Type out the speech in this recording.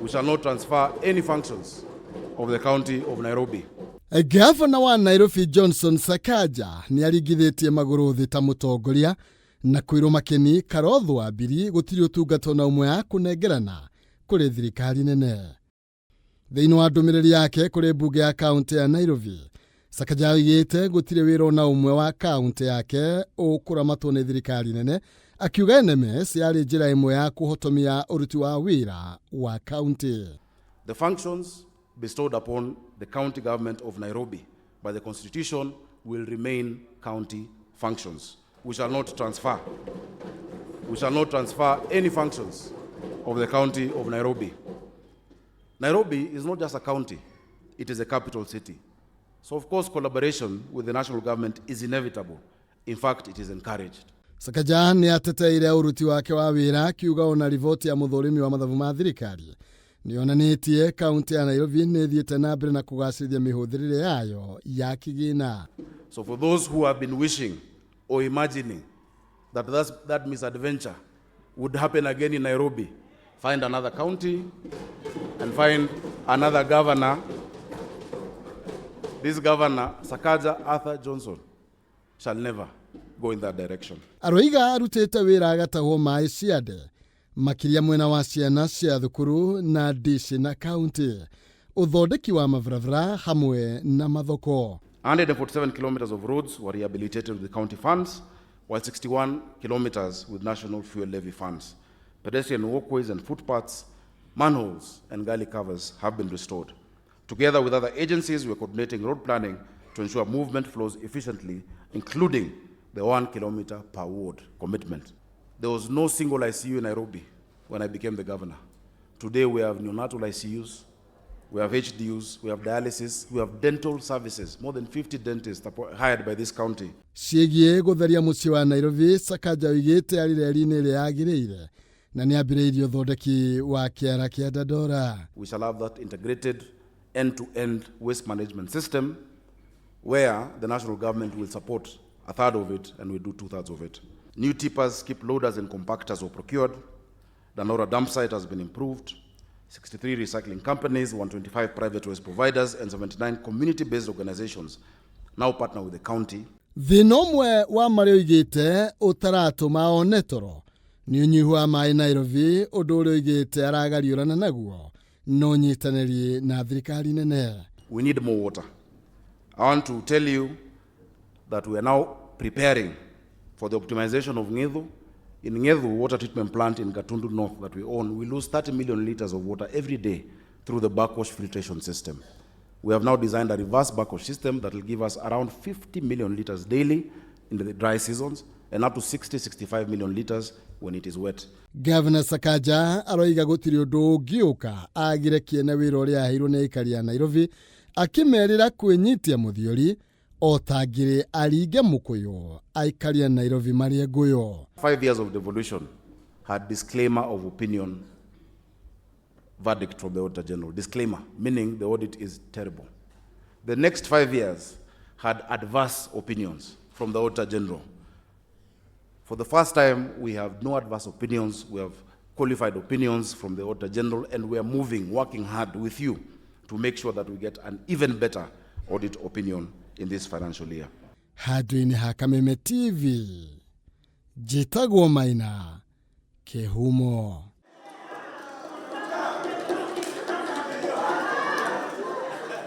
We shall not transfer any functions of the county of Nairobi. Gavana wa Nairobi Johnson Sakaja ni arigithitie maguru thi ta mutongoria na kwirwo makeni karothwa mbiri gutiri utungata na umwe ya kunengerana kuri thirikari nene. Thiini wa ndumiriri yake kuri bunge ya kaunti ya Nairobi, Sakaja augite gutiri wira na umwe wa kaunti yake ukuramatwo ni thirikari nene, akiuga NMS yari njira imwe ya kuhotomia uruti wa wira wa kaunti. The functions bestowed upon the county government of Nairobi by the constitution will remain county functions. We shall not transfer any functions of the county of Nairobi. Nairobi is not just a county, it is a capital city. So of course collaboration with the national government is inevitable. In fact, it is encouraged. Sakaja ni ateteire uruti wake wa wira, akiuga ona rivoti ya muthurimi wa mathabu ma thirikari nionanitie kaunti ya Nairobi nithiete na mbere na kugacirithia mihuthirire yayo ya kigina. So for those who have been wishing or imagining that misadventure would happen again in Nairobi, find another county and find another governor. This governor, Sakaja Arthur Johnson, shall never go in that direction. Aroiga arutete wira agataho mai ciande makiria mwena wa ciana cia thukuru na dici na county, uthondeki wa mavravra hamwe na mathoko. 147 kilometers of roads were rehabilitated with the county funds, while 61 kilometers with national fuel levy funds. Pedestrian walkways and footpaths, manholes and gully covers have been restored. Together with other agencies, we are coordinating road planning to ensure movement flows efficiently, including the 1 kilometer per ward commitment. There was no single ICU in Nairobi when I became the governor. Today we have neonatal ICUs, we have HDUs, we have dialysis, we have dental services. More than 50 dentists hired by this county. Ciĩgiĩ gũtheria mũciĩ wa Nairobi, Sakaja oigĩte arĩ reri-inĩ ĩrĩa yagĩrĩire na nĩ ambĩrĩirie ũthondeki wa kĩara kĩa Dandora. We shall have that integrated end-to-end waste management system where the national government will support a third of it and we do 2/3 of it. New tippers, skip loaders and compactors were procured. The Nora dump site has been improved. 63 recycling companies, 125 private waste providers and 79 community-based organizations now partner with the county. Thĩna ũmwe wa marĩa oigĩte ũtaratũma one toro nĩ ũnyihu wa maĩ Nairobi, ũndũ ũrĩa oigĩte aragariũrana naguo no nyitanĩri na thirikari nene. We need more water. I want to tell you that we are now preparing for the optimization of Ng'ethu. In Ng'ethu water treatment plant in Gatundu North that we own, we lose 30 million liters of water every day through the backwash filtration system. We have now designed a reverse backwash system that will give us around 50 million liters daily in the dry seasons and up to 60-65 million liters when it is wet. Governor Sakaja aroiga gutiri undu ungiuka agirekie na wira uria aheirwo ni aikari ya Nairobi, akimerira kwinyitia muthiori otangire aringe mukuyu aikari ya Nairobi marie nguyo. 5 years of devolution had disclaimer of opinion verdict from the Auditor General. Disclaimer, meaning the audit is terrible. The next 5 years had adverse opinions from the Auditor General. For the first time, we have no adverse opinions. We have qualified opinions from the Auditor General, and we are working hard with you to make sure that we get an even better audit opinion in this financial year. Hadwini Hakameme TV, Jitagwo Maina, Kehumo.